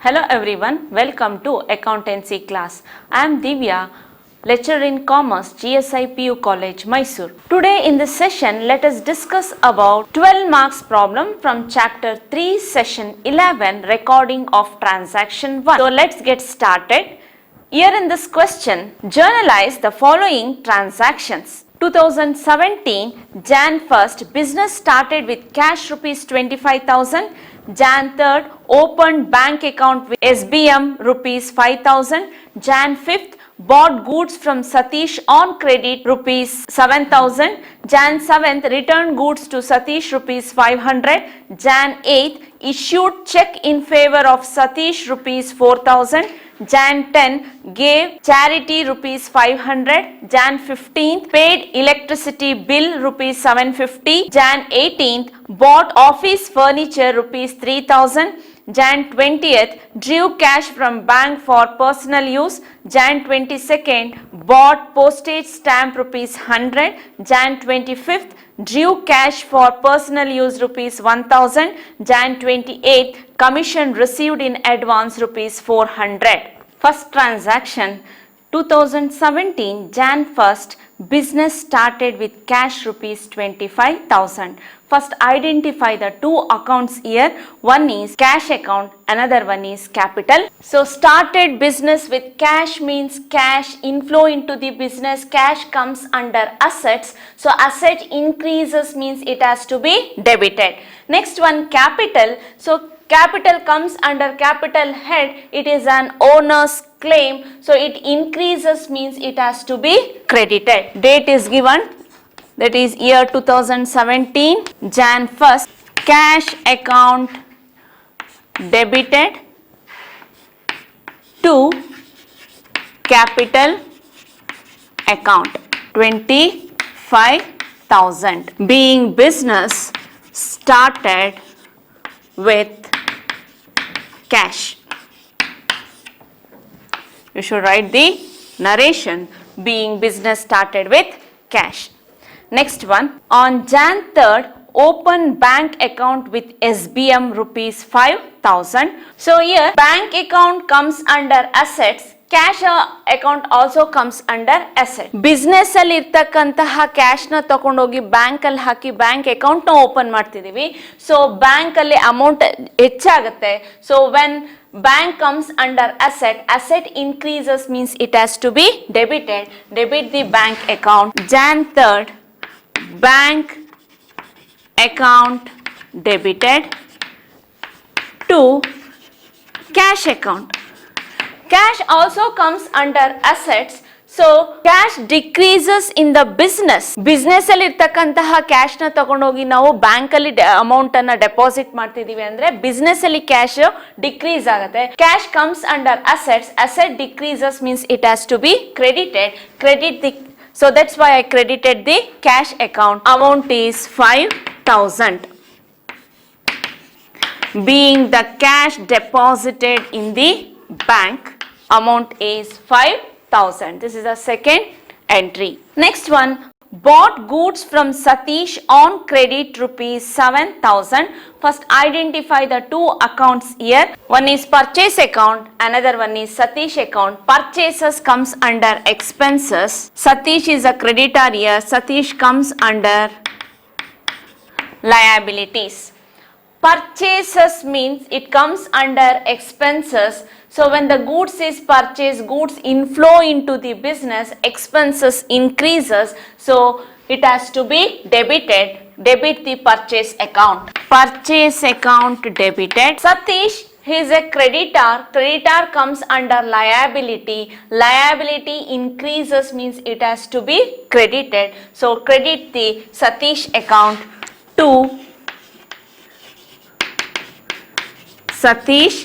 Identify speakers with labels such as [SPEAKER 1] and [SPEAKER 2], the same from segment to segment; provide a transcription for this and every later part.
[SPEAKER 1] Hello everyone, welcome to accountancy class. I am Divya, lecturer in commerce, GSI PU College, Mysore. Today in this session, let us discuss about 12 marks problem from chapter 3, session 11, recording of transaction 1. So let's get started. Here in this question, journalize the following transactions. 2017 Jan 1st, business started with cash rupees 25,000. Jan 3rd, opened bank account with SBM rupees 5,000. Jan 5th, bought goods from Satish on credit rupees 7,000. Jan 7th, returned goods to Satish rupees 500. Jan 8th, issued check in favor of Satish rupees 4,000. Jan 10, gave charity rupees 500. Jan 15th, paid electricity bill rupees 750. Jan 18th, bought office furniture rupees 3,000. Jan 20th, drew cash from bank for personal use. Jan 22nd, bought postage stamp rupees 100. Jan 25th, drew cash for personal use rupees 1000. Jan 28th, commission received in advance rupees 400. First transaction, 2017 Jan 1st, business started with cash rupees 25,000. First identify the two accounts here. One is cash account, another one is capital. So started business with cash means cash inflow into the business. Cash comes under assets. So asset increases means it has to be debited. Next one, capital. So capital comes under capital head. It is an owner's claim. So it increases means it has to be credited. Date is given. That is year 2017, Jan 1st, cash account debited to capital account 25,000. Being business started with cash. You should write the narration. Being business started with cash. Next one, on Jan 3rd, open bank account with SBM rupees 5,000. So here bank account comes under assets. Cash account also comes under asset. Business ಅಲ್ಲಿ ಇರ್ತಕ್ಕಂತಹ cash ನ ತಗೊಂಡೋಗಿ bank ಅಲ್ಲಿ ಹಾಕಿ bank account ನ open ಮಾಡ್ತಿದೀವಿ. So bank ಅಲ್ಲಿ amount ಹೆಚ್ಚಾಗುತ್ತೆ. So when bank comes under asset increases means it has to be debited. Debit the bank account. Jan 3rd, bank account debited to cash account. Cash also comes under assets. So cash decreases in the business. Business ಅಲ್ಲಿ ಇರ್ತಕ್ಕಂತಹ cash ನ ತಗೊಂಡೋಗಿ ನಾವು bank ಅಲ್ಲಿ amount ಅನ್ನ deposit ಮಾಡ್ತಿದೀವಿ ಅಂದ್ರೆ business ಅಲ್ಲಿ ಕ್ಯಾಶ್ ಡಿಕ್ರೀಸ್ ಆಗುತ್ತೆ. Cash comes under assets. Asset decreases means it has to be credited. Credit the So that's why I credited the cash account. Amount is 5,000. Being the cash deposited in the bank, amount is 5,000. This is the second entry. Next one, bought goods from Satish on credit rupees 7,000. First identify the two accounts here. One is purchase account, another one is Satish account. Purchases comes under expenses. Satish is a creditor here. Satish comes under liabilities. Purchases means it comes under expenses. So when the goods is purchased, goods inflow into the business, expenses increases. So it has to be debited. Debit the purchase account. Purchase account debited. Satish, he is a creditor. Creditor comes under liability. Liability increases means it has to be credited. So credit the Satish account to Satish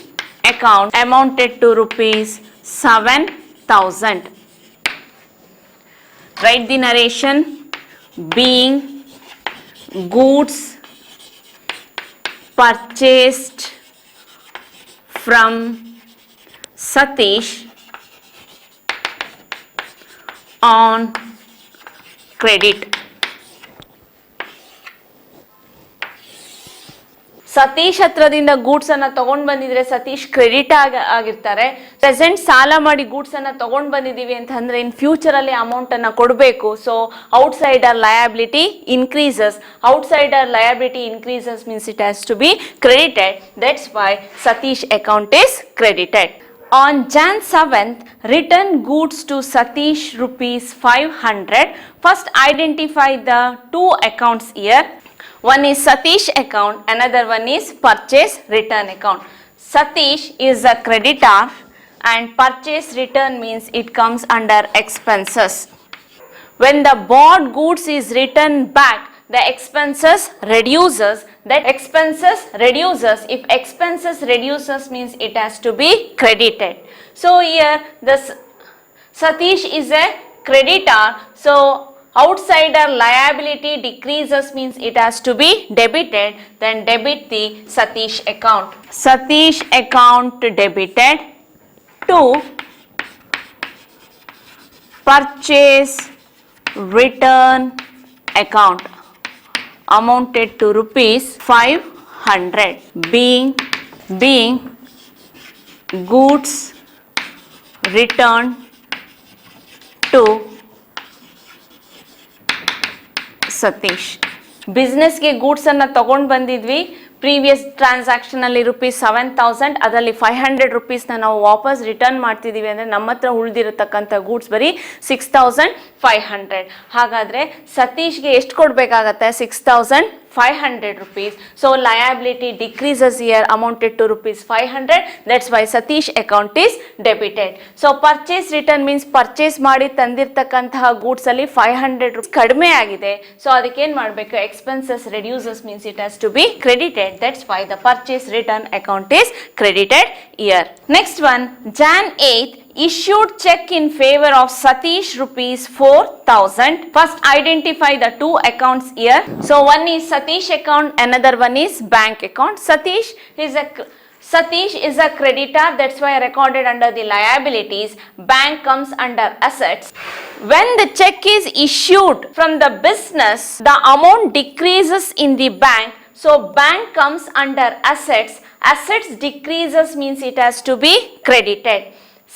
[SPEAKER 1] account amounted to rupees 7,000. Write the narration. Being goods purchased from Satish on credit. Satish ಹತ್ರದಿಂದ goods ಅನ್ನ ತಗೊಂಡ್ ಬಂದಿದ್ರೆ Satish credit ಆಗಿರ್ತಾರೆ. Present ಸಾಲ ಮಾಡಿ goods ಅನ್ನ ತಗೊಂಡ್ ಬಂದಿದೀವಿ ಅಂತ ಅಂದ್ರೆ ಇನ್ ಫ್ಯೂಚರ್ ಅಲ್ಲಿ ಅಮೌಂಟ್ ಅನ್ನ ಕೊಡಬೇಕು. So outsider liability increases. Outsider liability increases means it has to be credited. That's why Satish account is credited. On Jan 7th, return goods to Satish rupees 500. First identify the two accounts here. One is Satish account, another one is purchase return account. Satish is a creditor and purchase return means it comes under expenses. When the bought goods is returned back, the expenses reduces. That expenses reduces. If expenses reduces means it has to be credited. So here the Satish is a creditor. So outsider liability decreases means it has to be debited. Then debit the Satish account. Satish account debited to purchase return account amounted to rupees 500 being goods returned to Satish. ಬಿಸ್ನೆಸ್ಗೆ goods ಅನ್ನ ತಗೊಂಡು ಬಂದಿದ್ವಿ. Previous transaction ಅಲ್ಲಿ rupees 7,000, ಅದರಲ್ಲಿ 500 rupees ನಾವು ವಾಪಸ್ return ಮಾಡ್ತಿದೀವಿ ಅಂದ್ರೆ ನಮ್ಮ ಹತ್ರ ಉಳಿದಿರತಕ್ಕಂಥ ಗೂಡ್ಸ್ ಬರೀ 6,500. ಹಾಗಾದ್ರೆ ಸತೀಶ್ಗೆ ಎಷ್ಟು ಕೊಡ್ಬೇಕಾಗತ್ತೆ? 6,500 rupees. So liability decreases here amounted to rupees 500. That's why Satish account is debited. So purchase return means purchase ಮಾಡಿ ತಂದಿರತಕ್ಕಂತಹ ಗೂಡ್ಸ್ ಅಲ್ಲಿ 500 ಕಡಿಮೆ ಆಗಿದೆ. ಸೊ ಅದಕ್ಕೆ ಏನು ಮಾಡಬೇಕು? Expenses reduces means it has to be credited. That's why the purchase return account is credited here. Next one, Jan 8th, issued check in favor of Satish rupees 4,000. First identify the two accounts here. So one is Satish account, another one is bank account. Satish is a creditor, that's why recorded under the liabilities. Bank comes under assets. When the check is issued from the business, the amount decreases in the bank. So bank comes under assets. Assets decreases means it has to be credited.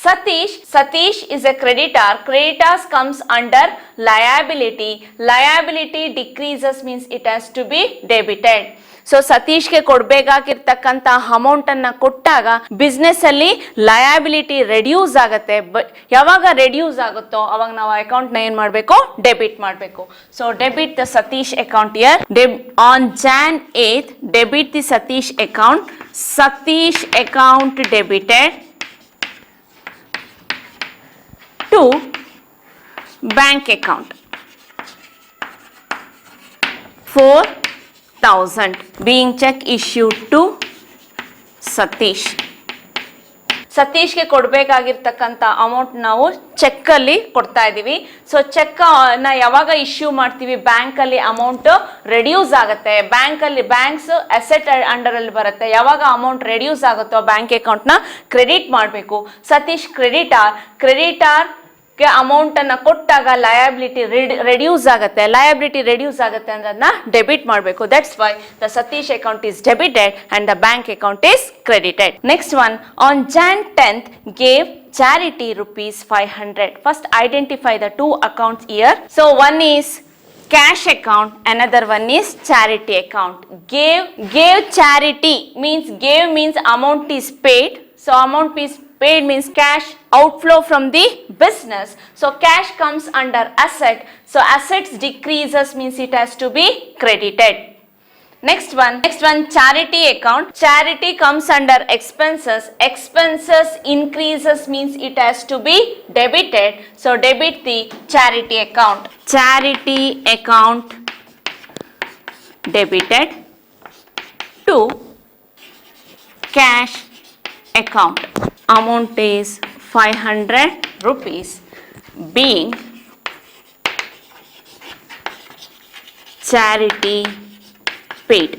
[SPEAKER 1] Satish is a creditor. Creditors comes under liability. Liability decreases means it has to be debited. So ಸತೀಶ್ಗೆ ಕೊಡ್ಬೇಕಾಗಿರ್ತಕ್ಕಂಥ amount ಅನ್ನ ಕೊಟ್ಟಾಗ business ಅಲ್ಲಿ liability reduce ಆಗುತ್ತೆ. ಯಾವಾಗ reduce ಆಗುತ್ತೋ ಅವಾಗ ನಾವು ಅಕೌಂಟ್ ನ ಏನ್ ಮಾಡಬೇಕು? ಡೆಬಿಟ್ ಮಾಡಬೇಕು. So debit the Satish account here. On Jan 8th, debit the Satish account. Satish account debited to bank account 4,000 being check issued to Satish. ಸತೀಶ್ಗೆ ಕೊಡಬೇಕಾಗಿರ್ತಕ್ಕಂಥ ಅಮೌಂಟ್ ನಾವು ಚೆಕ್ ಅಲ್ಲಿ ಕೊಡ್ತಾ ಇದೀವಿ. ಸೊ ಚೆಕ್ ನ ಯಾವಾಗ ಇಶ್ಯೂ ಮಾಡ್ತೀವಿ? ಬ್ಯಾಂಕ್ ಅಲ್ಲಿ ಅಮೌಂಟ್ ರೆಡ್ಯೂಸ್ ಆಗುತ್ತೆ. ಬ್ಯಾಂಕ್ಸ್ ಅಸೆಟ್ ಅಂಡರ್ ಅಲ್ಲಿ ಬರುತ್ತೆ. ಯಾವಾಗ ಅಮೌಂಟ್ ರೆಡ್ಯೂಸ್ ಆಗುತ್ತೋ ಬ್ಯಾಂಕ್ ಅಕೌಂಟ್ ನ ಕ್ರೆಡಿಟ್ ಮಾಡಬೇಕು. ಸತೀಶ್ ಕ್ರೆಡಿಟಾರ್ ಅಮೌಂಟ್ ಅನ್ನ ಕೊಟ್ಟಾಗ ಲಯಬಿಲಿಟಿ ರೆಡ್ಯೂಸ್ ಆಗುತ್ತೆ. ಲಯಬಿಲಿಟಿ ರೆಡ್ಯೂಸ್ ಆಗುತ್ತೆ ಅಂದ್ರೆ ಅದನ್ನ ಡೆಬಿಟ್ ಮಾಡಬೇಕು. That's why the Satish account is debited and the bank account is credited. Next one, on Jan 10th gave charity rupees 500. First identify the two accounts here. So one is cash account, another one is charity account. Gave charity means amount is paid. So amount is paid means cash outflow from the business. So cash comes under asset. So assets decreases means it has to be credited. Next one, charity account. Charity comes under expenses. Expenses increases means it has to be debited. So debit the charity account. Charity account debited to cash account. Amount is 500 rupees being charity paid.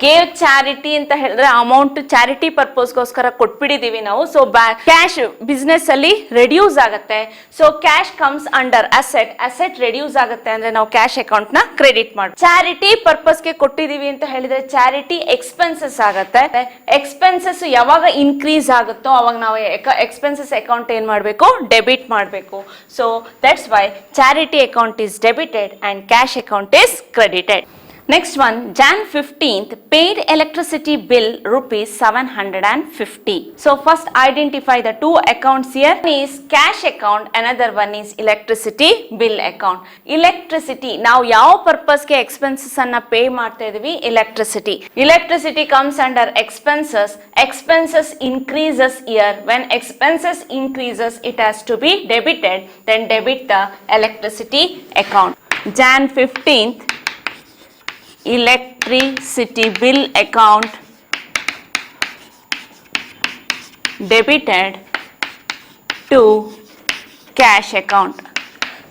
[SPEAKER 1] Gave charity ಅಂತ ಹೇಳಿದ್ರೆ amount charity ಪರ್ಪಸ್ಗೋಸ್ಕರ ಕೊಟ್ಬಿಟ್ಟಿದೀವಿ ನಾವು. So cash business ಅಲ್ಲಿ reduce ಆಗುತ್ತೆ. So cash comes under asset. Asset reduce ಆಗುತ್ತೆ ಅಂದ್ರೆ ನಾವು cash account ನ credit ಮಾಡಿ. ಚಾರಿಟಿ ಪರ್ಪಸ್ಗೆ ಕೊಟ್ಟಿದೀವಿ ಅಂತ ಹೇಳಿದ್ರೆ ಚಾರಿಟಿ ಎಕ್ಸ್ಪೆನ್ಸಸ್ ಆಗುತ್ತೆ. ಎಕ್ಸ್ಪೆನ್ಸಸ್ ಯಾವಾಗ ಇನ್ಕ್ರೀಸ್ ಆಗುತ್ತೋ ಅವಾಗ ನಾವು ಎಕ್ಸ್ಪೆನ್ಸಸ್ ಅಕೌಂಟ್ ಏನ್ ಮಾಡಬೇಕು, ಡೆಬಿಟ್ ಮಾಡಬೇಕು. So that's Y charity account is debited and cash account is credited. Next one, Jan 15th paid electricity bill rupees 750. So first identify the two accounts here. One is cash account, another one is electricity bill account. Electricity, now ಯಾವ purpose ಗೆ expenses ಅನ್ನ pay ಮಾಡ್ತಾ ಇದೀವಿ, electricity. Electricity comes under expenses. Expenses increases here. When expenses increases, it has to be debited. Then debit the electricity account. Jan 15th electricity bill account debited to cash account.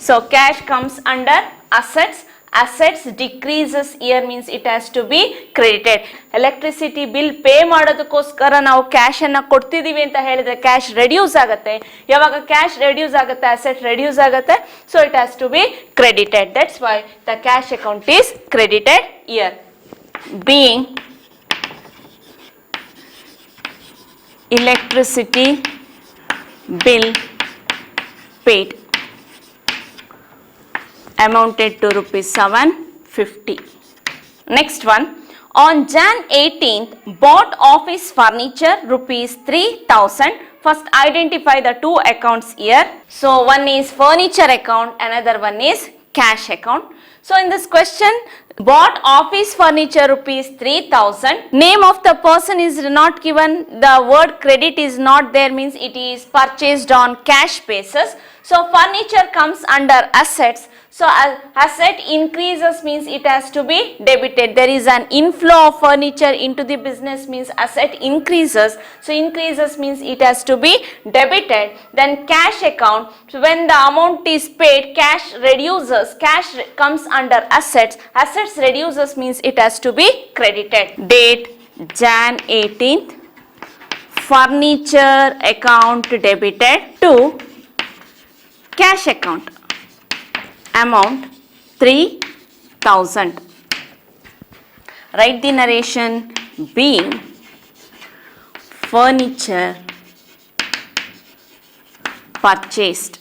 [SPEAKER 1] So cash comes under assets. Assets decreases here means it has to be credited. Electricity bill pay ಮಾಡೋದಕ್ಕೋಸ್ಕರ ನಾವು cash ಅನ್ನ ಕೊಡ್ತಿದೀವಿ ಅಂತ ಹೇಳಿದ್ರೆ cash reduce ಆಗುತ್ತೆ. ಯಾವಾಗ cash reduce ಆಗುತ್ತೆ, asset reduce ಆಗುತ್ತೆ. So it has to be credited. That's why the cash account is credited here. Being electricity bill paid amounted to rupees 750. Next one, on Jan 18th bought office furniture rupees 3000. First identify the two accounts here. So one is furniture account, another one is cash account. So in this question, bought office furniture rupees 3000. Name of the person is not given. The word credit is not there, means it is purchased on cash basis. So furniture comes under assets. So asset increases means it has to be debited. There is an inflow of furniture into the business means asset increases. So increases means it has to be debited. Then cash account. So when the amount is paid, cash reduces. Cash comes under assets. Assets reduces means it has to be credited. Date Jan 18th. Furniture account debited to cash account. Amount 3000. Write the narration. Being furniture purchased.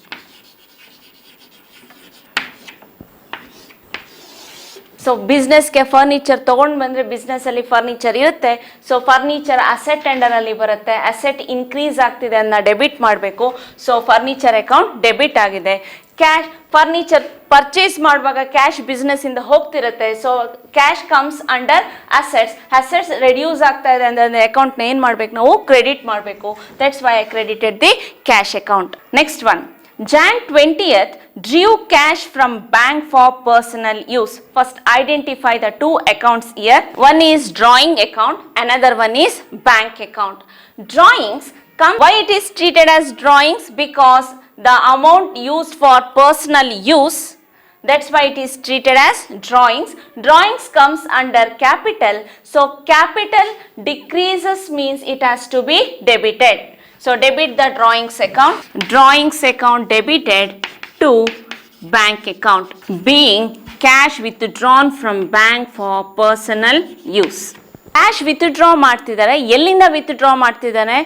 [SPEAKER 1] So ಬಿಸ್ನೆಸ್ಗೆ furniture ತೊಗೊಂಡು ಬಂದರೆ ಬಿಸ್ನೆಸ್ಸಲ್ಲಿ furniture ಇರುತ್ತೆ. So furniture asset ಅಂಡರಲ್ಲಿ ಬರುತ್ತೆ. Asset increase ಆಗ್ತಿದೆ ಅದನ್ನ debit ಮಾಡಬೇಕು. ಸೊ ಫರ್ನಿಚರ್ ಅಕೌಂಟ್ ಡೆಬಿಟ್ ಆಗಿದೆ. ಕ್ಯಾಶ್ ಫರ್ನಿಚರ್ ಪರ್ಚೇಸ್ ಮಾಡುವಾಗ ಕ್ಯಾಶ್ ಬಿಸ್ನೆಸ್ಸಿಂದ ಹೋಗ್ತಿರುತ್ತೆ. So cash comes under assets. Assets reduce ಆಗ್ತಾ ಇದೆ ಅಂದರೆ ಅಕೌಂಟ್ನ ಏನು ಮಾಡಬೇಕು, ನಾವು ಕ್ರೆಡಿಟ್ ಮಾಡಬೇಕು. That's why I credited the cash account. Next one, Jan 20th drew cash from bank for personal use. First identify the two accounts here. One is drawing account, another one is bank account. Drawings come, why it is treated as drawings? Because the amount used for personal use, that's why it is treated as drawings. Drawings comes under capital. So capital decreases means it has to be debited. So debit the drawings account. Drawings account debited to bank account. Being cash withdrawn from bank for personal use. Cash withdraw ಮಾಡ್ತಿದ್ದಾರೆ. ಎಲ್ಲಿಂದ withdraw ಮಾಡ್ತಿದ್ದಾನೆ?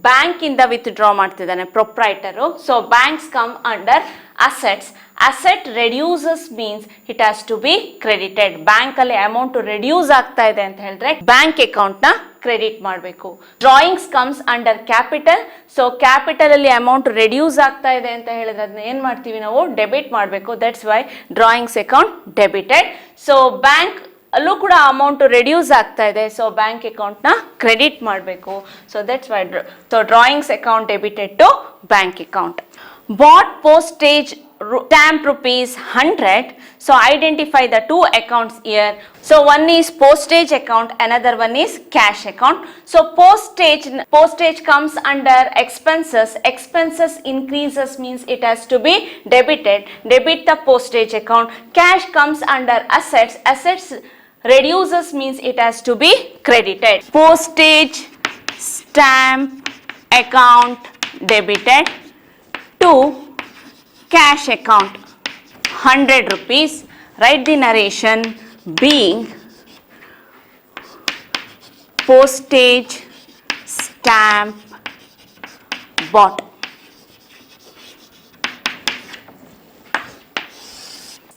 [SPEAKER 1] ಬ್ಯಾಂಕಿಂದ withdraw ಮಾಡ್ತಿದ್ದಾನೆ proprietor. So banks come under assets. Asset reduces means it has to be credited. ಬ್ಯಾಂಕಲ್ಲಿ amount reduce ಆಗ್ತಾ ಇದೆ ಅಂತ ಹೇಳಿದ್ರೆ ಬ್ಯಾಂಕ್ ಅಕೌಂಟ್ನ ಕ್ರೆಡಿಟ್ ಮಾಡಬೇಕು. Drawings comes under capital. So capital ಅಲ್ಲಿ ಅಮೌಂಟ್ ರೆಡ್ಯೂಸ್ ಆಗ್ತಾ ಇದೆ ಅಂತ ಹೇಳಿದ್ರೆ ಅದನ್ನ ಏನು ಮಾಡ್ತೀವಿ ನಾವು? ಡೆಬಿಟ್ ಮಾಡಬೇಕು. That's why drawings account debited. So bank ಅಲ್ಲೂ ಕೂಡ ಅಮೌಂಟ್ ರೆಡ್ಯೂಸ್ ಆಗ್ತಾ ಇದೆ. ಸೊ ಬ್ಯಾಂಕ್ ಅಕೌಂಟ್ನ ಕ್ರೆಡಿಟ್ ಮಾಡಬೇಕು. So that's why drawings account debited to bank account. But postage stamp rupees 100. So identify the two accounts here. So one is postage account, another one is cash account. So postage comes under expenses. Expenses increases means it has to be debited. Debit the postage account. Cash comes under assets. Assets reduces means it has to be credited. Postage stamp account debited to cash account 100 rupees. Write the narration being postage stamp bought.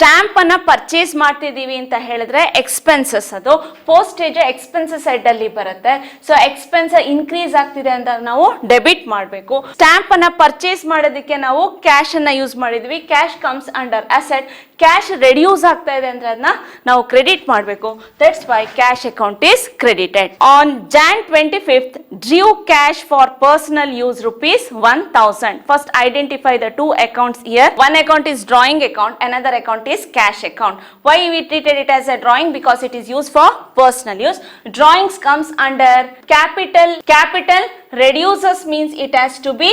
[SPEAKER 1] Stamp ಅನ್ನ purchase ಮಾಡ್ತಿದೀವಿ ಅಂತ ಹೇಳಿದ್ರೆ expenses, ಅದು postage expenses side ಅಲ್ಲಿ ಬರುತ್ತೆ. So expense increase ಆಗ್ತಿದೆ ಅಂತ ನಾವು ಡೆಬಿಟ್ ಮಾಡಬೇಕು. ಸ್ಟ್ಯಾಂಪ್ ಅನ್ನ ಪರ್ಚೇಸ್ ಮಾಡೋದಕ್ಕೆ ನಾವು ಕ್ಯಾಶ್ ಅನ್ನ ಯೂಸ್ ಮಾಡಿದ್ವಿ. Cash comes under asset. Cash reduce ಆಗ್ತಾ ಇದೆ ಅಂದ್ರೆ ಅದನ್ನ ನಾವು ಕ್ರೆಡಿಟ್ ಮಾಡಬೇಕು. That's Y cash account is credited. On Jan 25th, drew cash for personal use rupees 1000. First identify the two accounts here. One account is drawing account, another account is cash account. Why we treated it as a drawing? Because it is used for personal use. Drawings comes under capital. Capital reduces means it has to be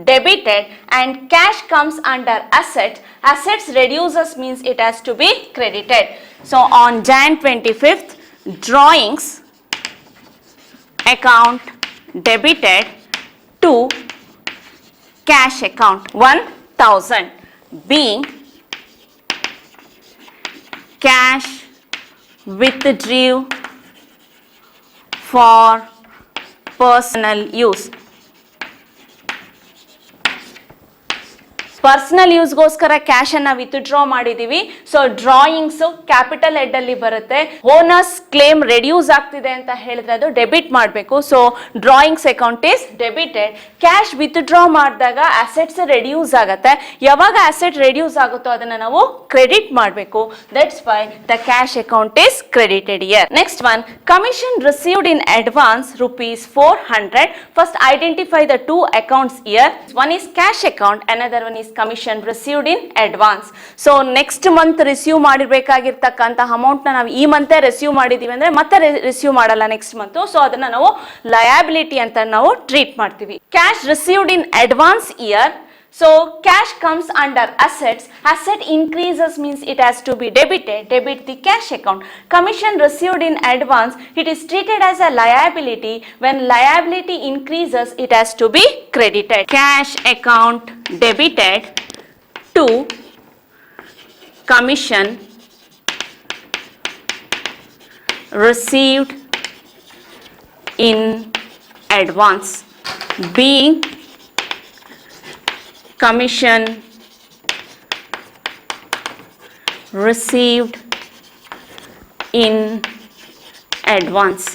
[SPEAKER 1] debited, and cash comes under assets. Assets reduces means it has to be credited. So on Jan 25th, drawings account debited to cash account 1000, being cash withdrew for personal use. Personal ಯೂಸ್ಗೋಸ್ಕರ cash ಅನ್ನ withdraw ಮಾಡಿದೀವಿ. So drawings capital head ಅಲ್ಲಿ ಬರುತ್ತೆ. Owners claim reduce ಆಗ್ತಿದೆ ಅಂತ ಹೇಳಿದ್ರೆ ಅದು debit ಮಾಡಬೇಕು. So drawings account is debited. Cash withdraw ಮಾಡಿದಾಗ ಅಸೆಟ್ಸ್ ರೆಡ್ಯೂಸ್ ಆಗುತ್ತೆ. ಯಾವಾಗ ಅಸೆಟ್ ರೆಡ್ಯೂಸ್ ಆಗುತ್ತೋ ಅದನ್ನ ನಾವು ಕ್ರೆಡಿಟ್ ಮಾಡಬೇಕು. That's why the cash account is credited year. Next one, commission received in advance rupees 400. First identify the two accounts here. One is cash account, another one is commission received in advance. So next month receive ಮಾಡಿರ್ಬೇಕಾಗಿರ್ತಕ್ಕಂಥ amount ನಾವು ಈ month receive ಮಾಡಿದೀವಿ ಅಂದ್ರೆ ಮತ್ತೆ receive ಮಾಡಲ್ಲ next month. So ಅದನ್ನ ನಾವು liability ಅಂತ ನಾವು ಟ್ರೀಟ್ ಮಾಡ್ತೀವಿ. Cash received in advance year. So cash comes under assets. Asset increases means it has to be debited. Debit the cash account. Commission received in advance, it is treated as a liability. When liability increases, it has to be credited. Cash account debited to commission received in advance, being commission received in advance.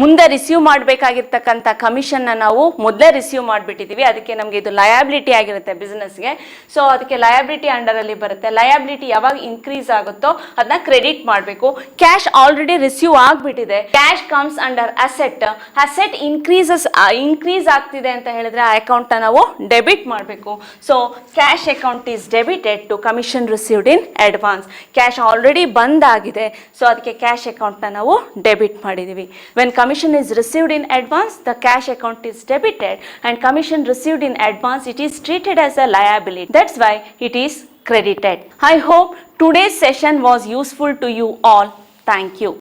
[SPEAKER 1] ಮುಂದೆ receive ಮಾಡಬೇಕಾಗಿರ್ತಕ್ಕಂಥ ಕಮಿಷನ್ನ ನಾವು ಮೊದಲೇ receive ಮಾಡಿಬಿಟ್ಟಿದ್ದೀವಿ. ಅದಕ್ಕೆ ನಮಗೆ ಇದು liability ಆಗಿರುತ್ತೆ ಬಿಸ್ನೆಸ್ಗೆ. So ಅದಕ್ಕೆ liability ಅಂಡರಲ್ಲಿ ಬರುತ್ತೆ. Liability ಯಾವಾಗ ಇನ್ಕ್ರೀಸ್ ಆಗುತ್ತೋ ಅದನ್ನ ಕ್ರೆಡಿಟ್ ಮಾಡಬೇಕು. ಕ್ಯಾಶ್ ಆಲ್ರೆಡಿ ರಿಸೀವ್ ಆಗಿಬಿಟ್ಟಿದೆ. Cash comes under asset. Asset increase ಆಗ್ತಿದೆ ಅಂತ ಹೇಳಿದ್ರೆ ಆ ಅಕೌಂಟ್ನ ನಾವು ಡೆಬಿಟ್ ಮಾಡಬೇಕು. So cash account is debited to commission received in advance. Cash already ಬಂದಾಗಿದೆ. ಸೊ ಅದಕ್ಕೆ ಕ್ಯಾಶ್ ಅಕೌಂಟ್ನ ನಾವು ಡೆಬಿಟ್ ಮಾಡಿದ್ದೀವಿ. When commission is received in advance, the cash account is debited, and commission received in advance, it is treated as a liability. That's why it is credited. I hope today's session was useful to you all. Thank you.